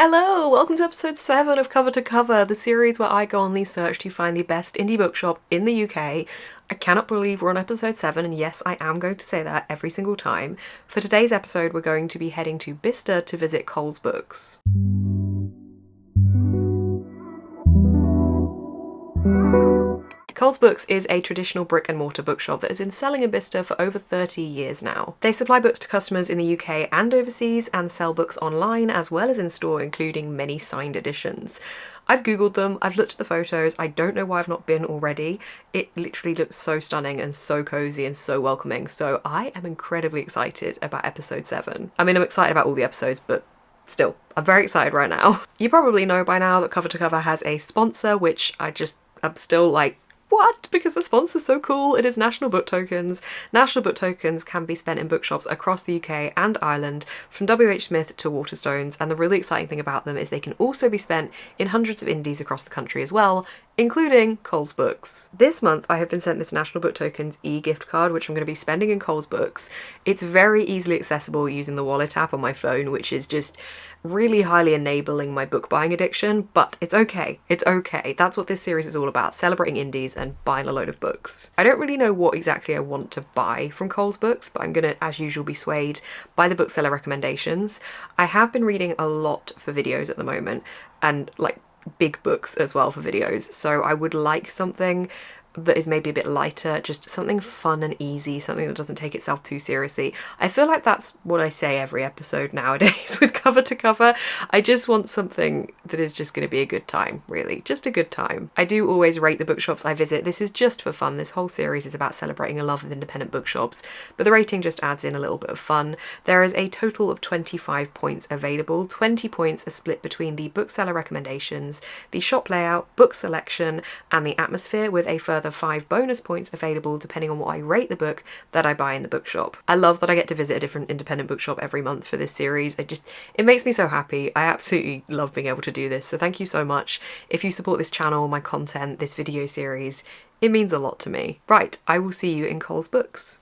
Hello! Welcome to episode 7 of Cover to Cover, the series where I go on the search to find the best indie bookshop in the UK. I cannot believe we're on episode 7, and yes, I am going to say that every single time. For today's episode, we're going to be heading to Bicester to visit Coles Books. Coles Books is a traditional brick and mortar bookshop that has been selling in Bicester for over 30 years now. They supply books to customers in the UK and overseas and sell books online as well as in store, including many signed editions. I've googled them, I've looked at the photos, I don't know why I've not been already. It literally looks so stunning and so cozy and so welcoming, so I am incredibly excited about episode 7. I mean, I'm excited about all the episodes, but still, I'm very excited right now. You probably know by now that Cover to Cover has a sponsor, which I'm still like, what? Because the sponsor's so cool. It is National Book Tokens. National Book Tokens can be spent in bookshops across the UK and Ireland, from WH Smith to WATERSTONES, and the really exciting thing about them is they can also be spent in hundreds of indies across the country as well, including Coles Books. This month I have been sent this National Book Tokens e-gift card, which I'm going to be spending in Coles Books. It's very easily accessible using the wallet app on my phone, which is just really highly enabling my book buying addiction, but it's okay. It's okay. That's what this series is all about, celebrating indies and buying a load of books. I don't really know what exactly I want to buy from Coles Books, but I'm gonna, as usual, be swayed by the bookseller recommendations. I have been reading a lot for videos at the moment, and like big books as well for videos, so I would like something that is maybe a bit lighter, just something fun and easy, something that doesn't take itself too seriously. I feel like that's what I say every episode nowadays with Cover to Cover. I just want something that is just going to be a good time, really. Just a good time. I do always rate the bookshops I visit. This is just for fun. This whole series is about celebrating a love of independent bookshops, but the rating just adds in a little bit of fun. There is a total of 25 points available. 20 points are split between the bookseller recommendations, the shop layout, book selection, and the atmosphere, with a further 5 bonus points available depending on what I rate the book that I buy in the bookshop. I love that I get to visit a different independent bookshop every month for this series. It makes me so happy. I absolutely love being able to do this, so thank you so much. If you support this channel, my content, this video series, it means a lot to me. Right, I will see you in Coles Books.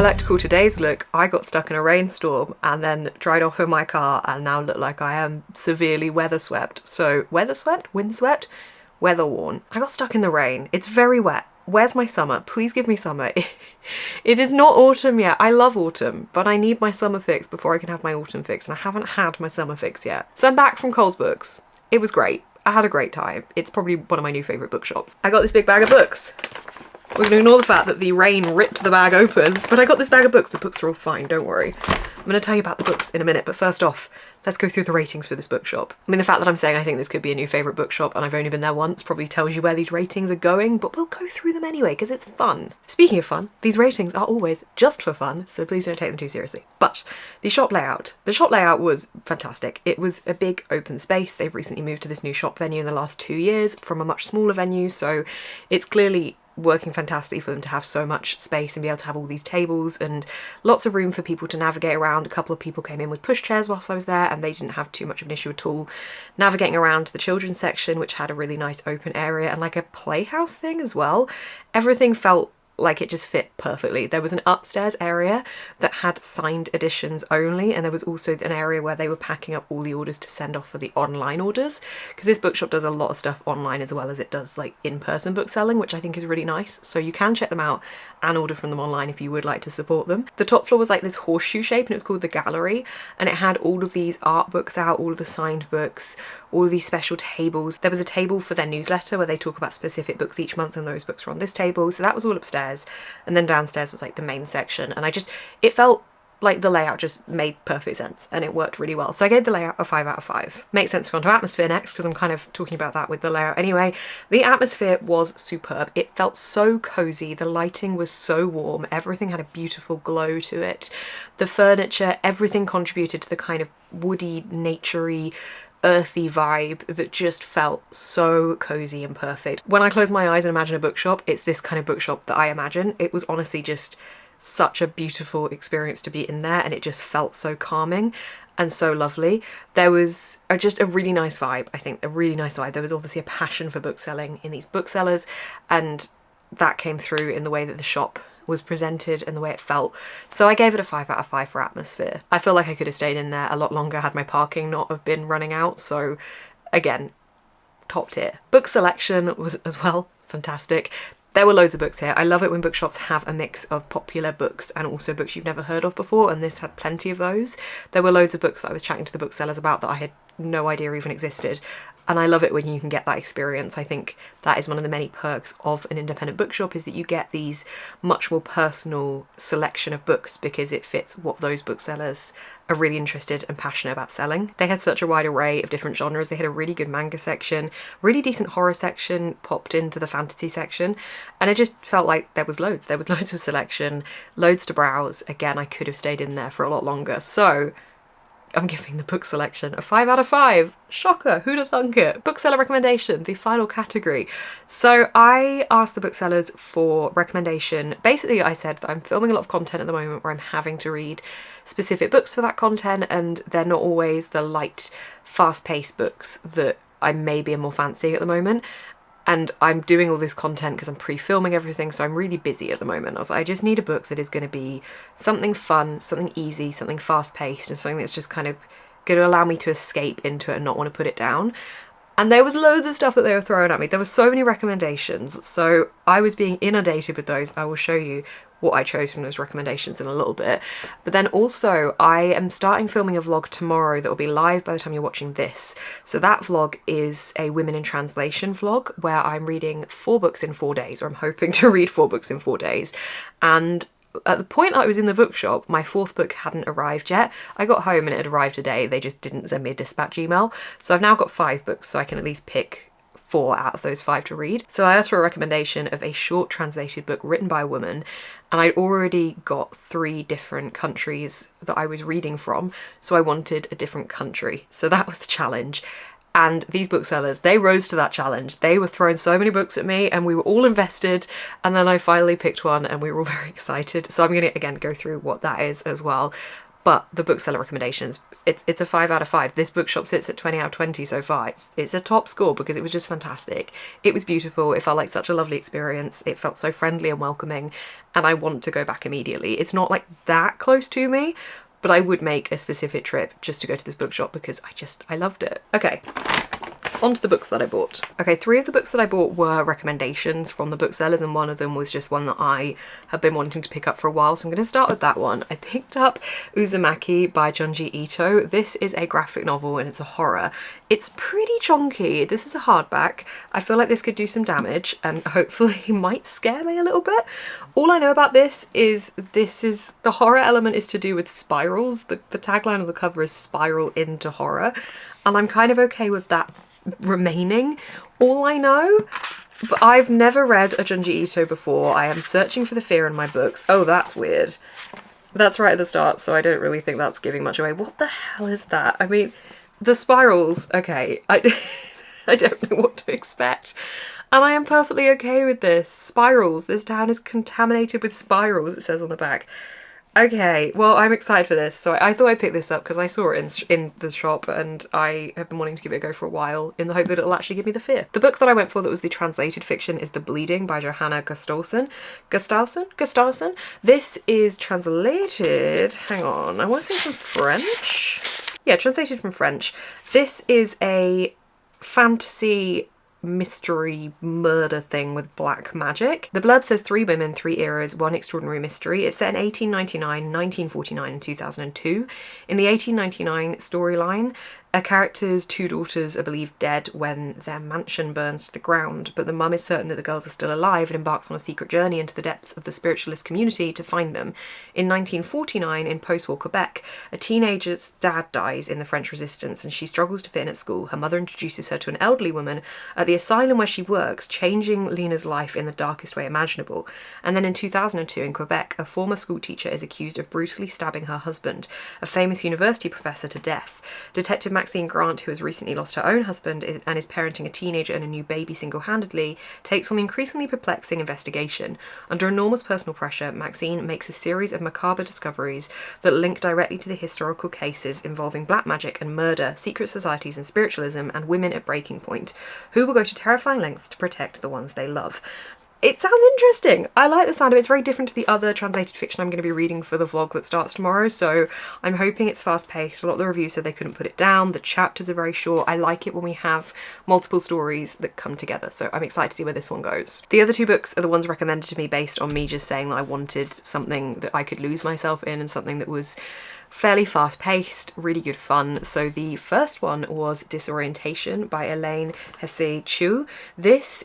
like to call today's look, I got stuck in a rainstorm and then dried off in my car and now look like I am severely weather swept. So weather swept? Wind swept? Weather worn. I got stuck in the rain. It's very wet. Where's my summer? Please give me summer. It is not autumn yet. I love autumn, but I need my summer fix before I can have my autumn fix, and I haven't had my summer fix yet. So I'm back from Coles Books. It was great. I had a great time. It's probably one of my new favourite bookshops. I got this big bag of books. We're going to ignore the fact that the rain ripped the bag open, but I got this bag of books. The books are all fine, don't worry. I'm going to tell you about the books in a minute, but first off, let's go through the ratings for this bookshop. I mean, the fact that I'm saying I think this could be a new favourite bookshop and I've only been there once probably tells you where these ratings are going, but we'll go through them anyway because it's fun. Speaking of fun, these ratings are always just for fun, so please don't take them too seriously. But the shop layout was fantastic. It was a big open space. They've recently moved to this new shop venue in the last 2 years from a much smaller venue, so it's clearly working fantastically for them to have so much space and be able to have all these tables and lots of room for people to navigate around. A couple of people came in with pushchairs whilst I was there and they didn't have too much of an issue at all navigating around to the children's section, which had a really nice open area and like a playhouse thing as well. Everything felt like it just fit perfectly. There was an upstairs area that had signed editions only, and there was also an area where they were packing up all the orders to send off for the online orders, because this bookshop does a lot of stuff online as well as it does like in-person book selling, which I think is really nice. So you can check them out and order from them online if you would like to support them. The top floor was like this horseshoe shape and it was called the gallery, and it had all of these art books out, all of the signed books, all of these special tables. There was a table for their newsletter where they talk about specific books each month, and those books were on this table. So that was all upstairs, and then downstairs was like the main section, and it felt like the layout just made perfect sense and it worked really well. So I gave the layout a 5 out of 5. Makes sense to go on to atmosphere next because I'm kind of talking about that with the layout anyway. The atmosphere was superb. It felt so cozy. The lighting was so warm. Everything had a beautiful glow to it. The furniture, everything contributed to the kind of woody, naturey, earthy vibe that just felt so cozy and perfect. When I close my eyes and imagine a bookshop, it's this kind of bookshop that I imagine. It was honestly just such a beautiful experience to be in there, and it just felt so calming and so lovely. There was just a really nice vibe, I think, a really nice vibe. There was obviously a passion for book selling in these booksellers, and that came through in the way that the shop was presented and the way it felt. So I gave it a 5 out of 5 for atmosphere. I feel like I could have stayed in there a lot longer had my parking not have been running out, so again, top tier. Book selection was as well fantastic. There were loads of books here. I love it when bookshops have a mix of popular books and also books you've never heard of before, and this had plenty of those. There were loads of books that I was chatting to the booksellers about that I had no idea even existed, and I love it when you can get that experience. I think that is one of the many perks of an independent bookshop, is that you get these much more personal selection of books because it fits what those booksellers are really interested and passionate about selling. They had such a wide array of different genres. They had a really good manga section, really decent horror section popped into the fantasy section, and it just felt like there was loads of selection, loads to browse. Again, I could have stayed in there for a lot longer. So I'm giving the book selection a 5 out of 5. Shocker, who'd have thunk it? Bookseller recommendation, the final category. So I asked the booksellers for recommendation. Basically, I said that I'm filming a lot of content at the moment where I'm having to read specific books for that content, and they're not always the light, fast-paced books that I maybe am more fancying at the moment. And I'm doing all this content because I'm pre-filming everything, so I'm really busy at the moment. I was like, I just need a book that is going to be something fun, something easy, something fast-paced, and something that's just kind of going to allow me to escape into it and not want to put it down. And there was loads of stuff that they were throwing at me. There were so many recommendations, so I was being inundated with those. I will show you what I chose from those recommendations in a little bit. But then also I am starting filming a vlog tomorrow that will be live by the time you're watching this. So that vlog is a Women in Translation vlog where I'm reading 4 books in 4 days, or I'm hoping to read 4 books in 4 days. And at the point I was in the bookshop, my 4th book hadn't arrived yet. I got home and it had arrived today. They just didn't send me a dispatch email. So I've now got 5 books, so I can at least pick 4 out of those 5 to read. So I asked for a recommendation of a short translated book written by a woman, and I'd already got 3 different countries that I was reading from, so I wanted a different country. So that was the challenge. And these booksellers, they rose to that challenge. They were throwing so many books at me and we were all invested, and then I finally picked one and we were all very excited. So I'm going to, again, go through what that is as well. But the bookseller recommendations, it's a 5 out of 5. This bookshop sits at 20 out of 20 so far. It's a top score because it was just fantastic. It was beautiful. It felt like such a lovely experience. It felt so friendly and welcoming, and I want to go back immediately. It's not like that close to me, but I would make a specific trip just to go to this bookshop because I loved it. Okay. On to the books that I bought. Okay, 3 of the books that I bought were recommendations from the booksellers, and one of them was just one that I have been wanting to pick up for a while, so I'm going to start with that one. I picked up Uzumaki by Junji Ito. This is a graphic novel and it's a horror. It's pretty chunky. This is a hardback. I feel like this could do some damage and hopefully might scare me a little bit. All I know about this is the horror element is to do with spirals. The tagline of the cover is spiral into horror, and I'm kind of okay with that remaining. All I know, but I've never read a Junji Ito before. I am searching for the fear in my books. Oh, that's weird. That's right at the start, so I don't really think that's giving much away. What the hell is that? I mean, the spirals, okay, I don't know what to expect. And I am perfectly okay with this. Spirals. This town is contaminated with spirals, it says on the back. Okay, well, I'm excited for this. So I thought I'd pick this up because I saw it in the shop and I have been wanting to give it a go for a while in the hope that it'll actually give me the fear. The book that I went for that was the translated fiction is The Bleeding by Johanna Gustafsson. Gustafsson? This is translated, hang on, I want to say from French. Yeah, translated from French. This is a fantasy mystery murder thing with black magic. The blurb says 3 women, 3 eras, 1 extraordinary mystery. It's set in 1899, 1949 and 2002. In the 1899 storyline, a character's 2 daughters are believed dead when their mansion burns to the ground, but the mum is certain that the girls are still alive and embarks on a secret journey into the depths of the spiritualist community to find them. In 1949, in post-war Quebec, a teenager's dad dies in the French Resistance and she struggles to fit in at school. Her mother introduces her to an elderly woman at the asylum where she works, changing Lena's life in the darkest way imaginable. And then in 2002, in Quebec, a former schoolteacher is accused of brutally stabbing her husband, a famous university professor, to death. Detective Maxine Grant, who has recently lost her own husband and is parenting a teenager and a new baby single-handedly, takes on the increasingly perplexing investigation. Under enormous personal pressure, Maxine makes a series of macabre discoveries that link directly to the historical cases involving black magic and murder, secret societies and spiritualism, and women at breaking point, who will go to terrifying lengths to protect the ones they love. It sounds interesting. I like the sound of it. It's very different to the other translated fiction I'm going to be reading for the vlog that starts tomorrow, so I'm hoping it's fast-paced. A lot of the reviews said they couldn't put it down. The chapters are very short. I like it when we have multiple stories that come together, so I'm excited to see where this one goes. The other 2 books are the ones recommended to me based on me just saying that I wanted something that I could lose myself in and something that was fairly fast-paced, really good fun. So the first one was Disorientation by Elaine Hesse-Chu. This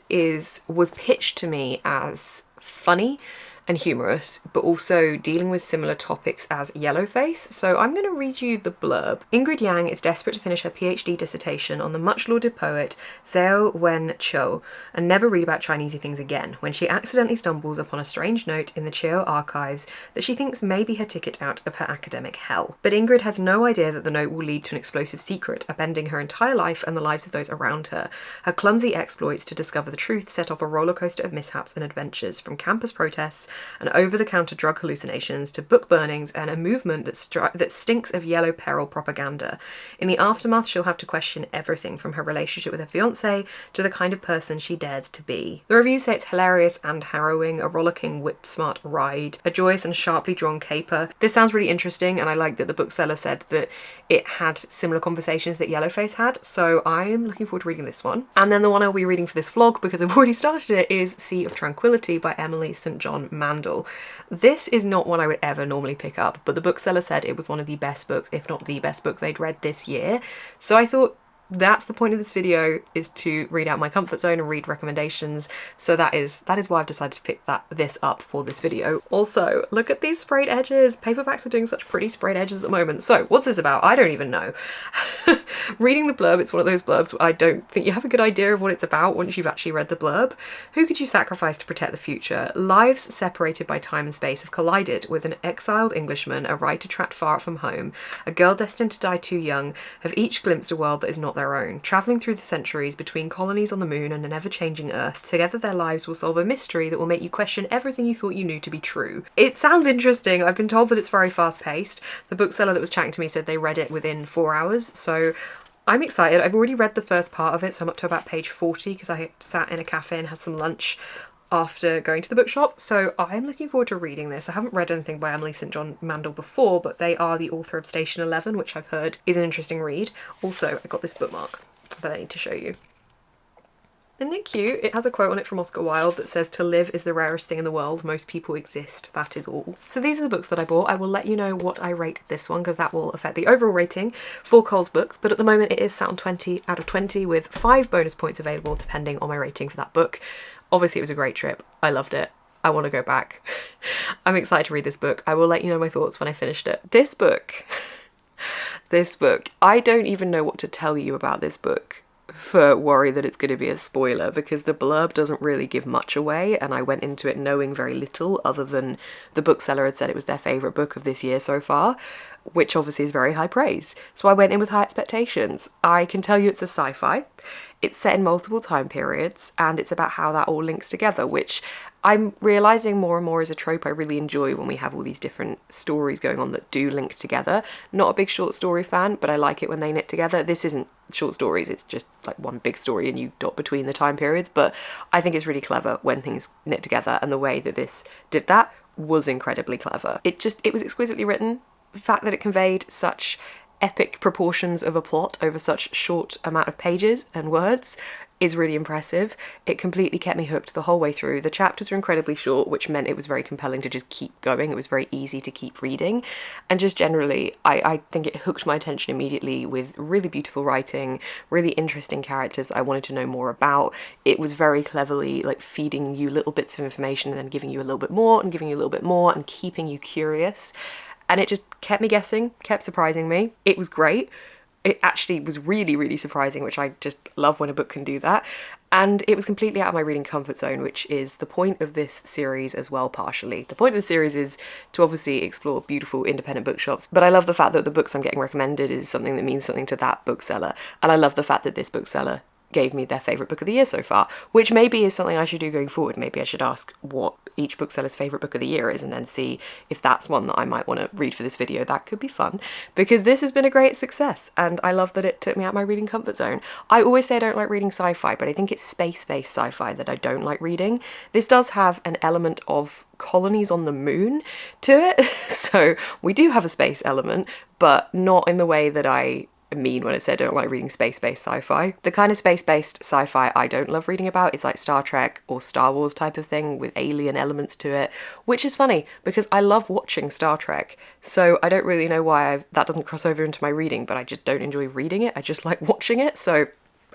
was pitched to me as funny and humorous, but also dealing with similar topics as Yellowface. So I'm going to read you the blurb. Ingrid Yang is desperate to finish her PhD dissertation on the much-lauded poet Zhao Wen-chou and never read about Chinesey things again, when she accidentally stumbles upon a strange note in the Chio archives that she thinks may be her ticket out of her academic hell. But Ingrid has no idea that the note will lead to an explosive secret, upending her entire life and the lives of those around her. Her clumsy exploits to discover the truth set off a rollercoaster of mishaps and adventures, from campus protests and over-the-counter drug hallucinations to book burnings and a movement that stinks of yellow peril propaganda. In the aftermath, she'll have to question everything from her relationship with her fiancé to the kind of person she dares to be. The reviews say it's hilarious and harrowing, a rollicking whip-smart ride, a joyous and sharply drawn caper. This sounds really interesting, and I like that the bookseller said that it had similar conversations that Yellowface had, so I'm looking forward to reading this one. And then the one I'll be reading for this vlog, because I've already started it, is Sea of Tranquility by Emily St. John Mandel. This is not one I would ever normally pick up, but the bookseller said it was one of the best books, if not the best book they'd read this year. So I thought that's the point of this video, is to read out my comfort zone and read recommendations. So that is why I've decided to pick this up for this video. Also, look at these sprayed edges. Paperbacks are doing such pretty sprayed edges at the moment. So what's this about? I don't even know. Reading the blurb, it's one of those blurbs where I don't think you have a good idea of what it's about once you've actually read the blurb. Who could you sacrifice to protect the future? Lives separated by time and space have collided, with an exiled Englishman, a writer trapped far from home, a girl destined to die too young, have each glimpsed a world that is not their own. Travelling through the centuries between colonies on the moon and an ever-changing Earth, together their lives will solve a mystery that will make you question everything you thought you knew to be true. It sounds interesting. I've been told that it's very fast-paced. The bookseller that was chatting to me said they read it within 4 hours, so I'm excited. I've already read the first part of it, so I'm up to about page 40 because I sat in a cafe and had some lunch after going to the bookshop, so I'm looking forward to reading this. I haven't read anything by Emily St John Mandel before, but they are the author of Station 11, which I've heard is an interesting read. Also, I got this bookmark that I need to show you. Isn't it cute? It has a quote on it from Oscar Wilde that says, "To live is the rarest thing in the world. Most people exist. That is all." So these are the books that I bought. I will let you know what I rate this one because that will affect the overall rating for Coles Books. But at the moment it is sat on 20 out of 20 with 5 bonus points available depending on my rating for that book. Obviously it was a great trip. I loved it. I want to go back. I'm excited to read this book. I will let you know my thoughts when I finished it. This book, I don't even know what to tell you about this book for worry that it's going to be a spoiler, because the blurb doesn't really give much away and I went into it knowing very little other than the bookseller had said it was their favourite book of this year so far, which obviously is very high praise. So I went in with high expectations. I can tell you it's a sci-fi. It's set in multiple time periods and it's about how that all links together, which I'm realising more and more is a trope I really enjoy when we have all these different stories going on that do link together. Not a big short story fan, but I like it when they knit together. This isn't short stories, it's just like one big story and you dot between the time periods, but I think it's really clever when things knit together, and the way that this did that was incredibly clever. It was exquisitely written. The fact that it conveyed such epic proportions of a plot over such short amount of pages and words is really impressive. It completely kept me hooked the whole way through. The chapters were incredibly short, which meant it was very compelling to just keep going. It was very easy to keep reading. And just generally, I think it hooked my attention immediately with really beautiful writing, really interesting characters that I wanted to know more about. It was very cleverly like feeding you little bits of information and then giving you a little bit more and giving you a little bit more and keeping you curious. And it just kept me guessing, kept surprising me. It was great. It actually was really, really surprising, which I just love when a book can do that. And it was completely out of my reading comfort zone, which is the point of this series as well, partially. The point of the series is to obviously explore beautiful independent bookshops, but I love the fact that the books I'm getting recommended is something that means something to that bookseller. And I love the fact that this bookseller gave me their favourite book of the year so far, which maybe is something I should do going forward. Maybe I should ask what each bookseller's favourite book of the year is and then see if that's one that I might want to read for this video. That could be fun, because this has been a great success and I love that it took me out of my reading comfort zone. I always say I don't like reading sci-fi, but I think it's space-based sci-fi that I don't like reading. This does have an element of colonies on the moon to it, so we do have a space element, but not in the way that I mean when I say I don't like reading space-based sci-fi. The kind of space-based sci-fi I don't love reading about is like Star Trek or Star Wars type of thing with alien elements to it, which is funny because I love watching Star Trek, so I don't really know why that doesn't cross over into my reading, but I just don't enjoy reading it, I just like watching it, so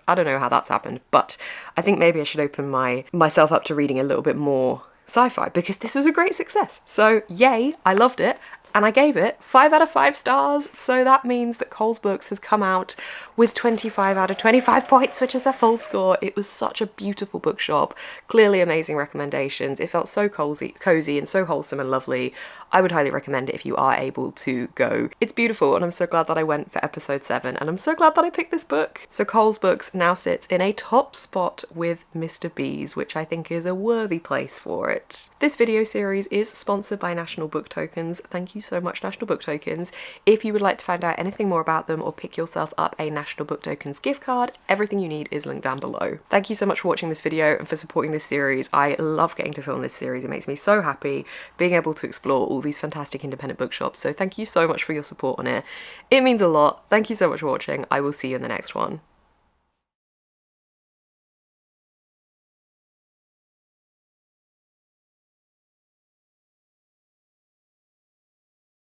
I don't know how that's happened, but I think maybe I should open myself up to reading a little bit more sci-fi because this was a great success. So yay, I loved it. And I gave it 5 out of 5 stars, so that means that Coles Books has come out with 25 out of 25 points, which is a full score. It was such a beautiful bookshop, clearly amazing recommendations. It felt so cozy and so wholesome and lovely. I would highly recommend it if you are able to go. It's beautiful, and I'm so glad that I went for episode 7, and I'm so glad that I picked this book. So Coles Books now sits in a top spot with Mr. B's, which I think is a worthy place for it. This video series is sponsored by National Book Tokens. Thank you so much, National Book Tokens. If you would like to find out anything more about them or pick yourself up a National Book Tokens gift card, everything you need is linked down below. Thank you so much for watching this video and for supporting this series. I love getting to film this series. It makes me so happy being able to explore all these fantastic independent bookshops, so thank you so much for your support on it. It means a lot. Thank you so much for watching. I will see you in the next one.